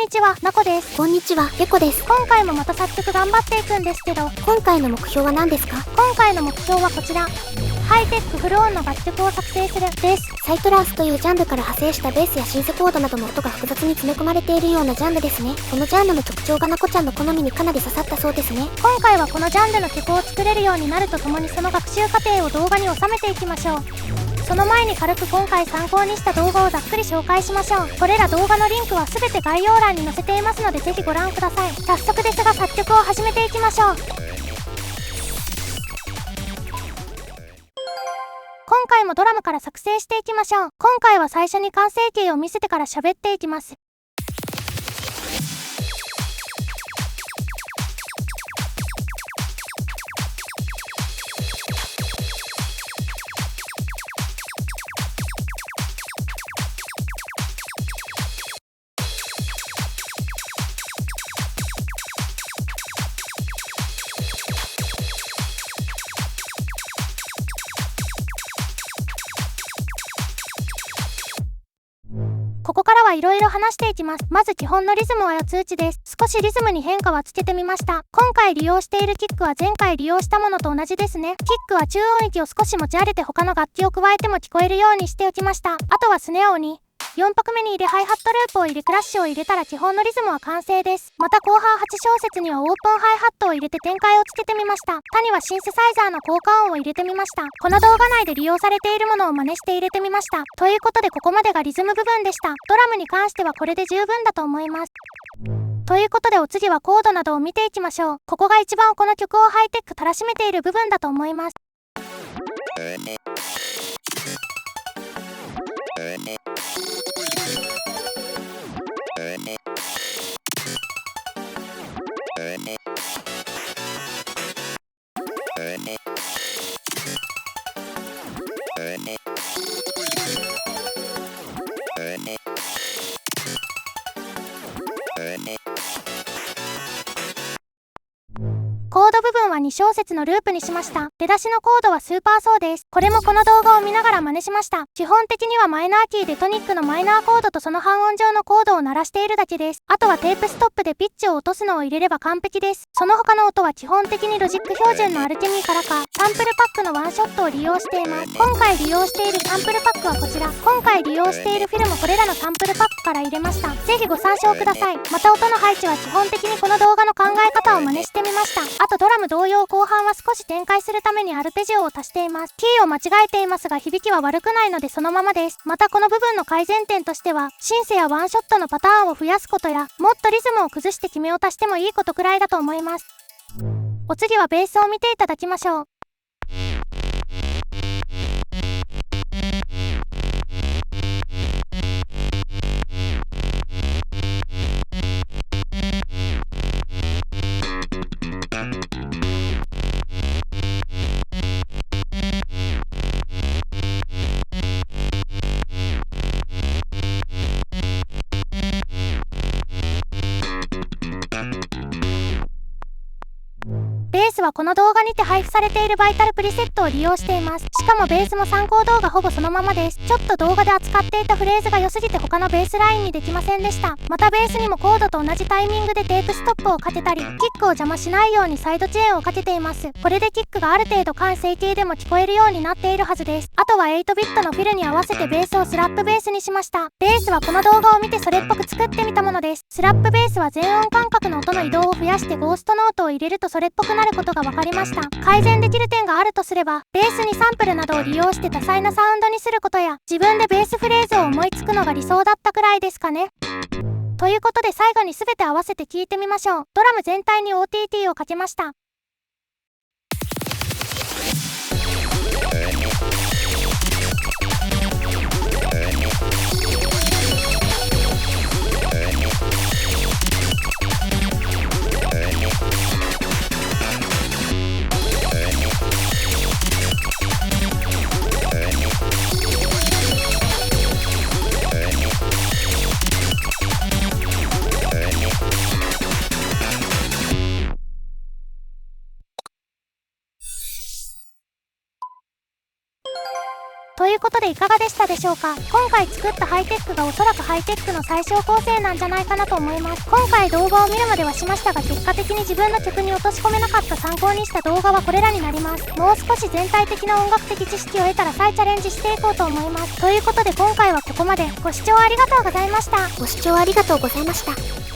にちは、なこです。こんにちは、げこです。今回もまた作曲頑張っていくんですけど、今回の目標は何ですか？今回の目標はこちら。ハイテックフルオンの楽曲を作成するです。サイトランスというジャンルから派生したベースやシンセコードなどの音が複雑に詰め込まれているようなジャンルですね。このジャンルの曲調がなこちゃんの好みにかなり刺さったそうですね。今回はこのジャンルの曲を作れるようになるとともにその学習過程を動画に収めていきましょう。その前に軽く今回参考にした動画をざっくり紹介しましょう。これら動画のリンクは全て概要欄に載せていますのでぜひご覧ください。早速ですが作曲を始めていきましょう。今回もドラムから作成していきましょう。今回は最初に完成形を見せてから喋っていきます。ここからはいろいろ話していきます。まず基本のリズムは四つ打ちです。少しリズムに変化はつけてみました。今回利用しているキックは前回利用したものと同じですね。キックは中音域を少し持ち上げて他の楽器を加えても聞こえるようにしておきました。あとはスネアを2、4拍目に入れハイハットループを入れクラッシュを入れたら基本のリズムは完成です。また後半8小節にはオープンハイハットを入れて展開をつけてみました。他にはシンセサイザーの効果音を入れてみました。この動画内で利用されているものを真似して入れてみました。ということでここまでがリズム部分でした。ドラムに関してはこれで十分だと思います。ということでお次はコードなどを見ていきましょう。ここが一番この曲をハイテックたらしめている部分だと思います。コード部分は2小節のループにしました。出だしのコードはスーパーソーです。これもこの動画を見ながら真似しました。基本的にはマイナーキーでトニックのマイナーコードとその半音上のコードを鳴らしているだけです。あとはテープストップでピッチを落とすのを入れれば完璧です。その他の音は基本的にロジック標準のアルテミーからかサンプルパックのワンショットを利用しています。今回利用しているサンプルパックはこちら。今回利用しているフィルもこれらのサンプルパックから入れました。ぜひご参照ください。また音の配置は基本的にこの動画の考え方を真似してみました。あとドラム同様後半は少し展開するためにアルペジオを足しています。キーを間違えていますが響きは悪くないのでそのままです。またこの部分の改善点としてはシンセやワンショットのパターンを増やすことやもっとリズムを崩して決めを足してもいいことくらいだと思います。お次はベースを見ていただきましょう。ベースはこの動画にて配布されているバイタルプリセットを利用しています。しかもベースも参考動画ほぼそのままです。ちょっと動画で扱っていたフレーズが良すぎて他のベースラインにできませんでした。またベースにもコードと同じタイミングでテープストップをかけたり、キックを邪魔しないようにサイドチェーンをかけています。これでキックがある程度完成形でも聞こえるようになっているはずです。あとは8ビットのフィルに合わせてベースをスラップベースにしました。ベースはこの動画を見てそれっぽく作ってみたものです。スラップベースは全音感覚の音の移動を増やしてゴーストノートを入れるとそれっぽくなることが分かりました。改善できる点があるとすればベースにサンプルなどを利用して多彩なサウンドにすることや自分でベースフレーズを思いつくのが理想だったくらいですかね。ということで最後に全て合わせて聴いてみましょう。ドラム全体に OTT をかけました。いうことでいかがでしたでしょうか。今回作ったハイテックがおそらくハイテックの最小構成なんじゃないかなと思います。今回動画を見るまではしましたが、結果的に自分の曲に落とし込めなかった参考にした動画はこれらになります。もう少し全体的な音楽的知識を得たら再チャレンジしていこうと思います。ということで今回はここまで。ご視聴ありがとうございました。ご視聴ありがとうございました。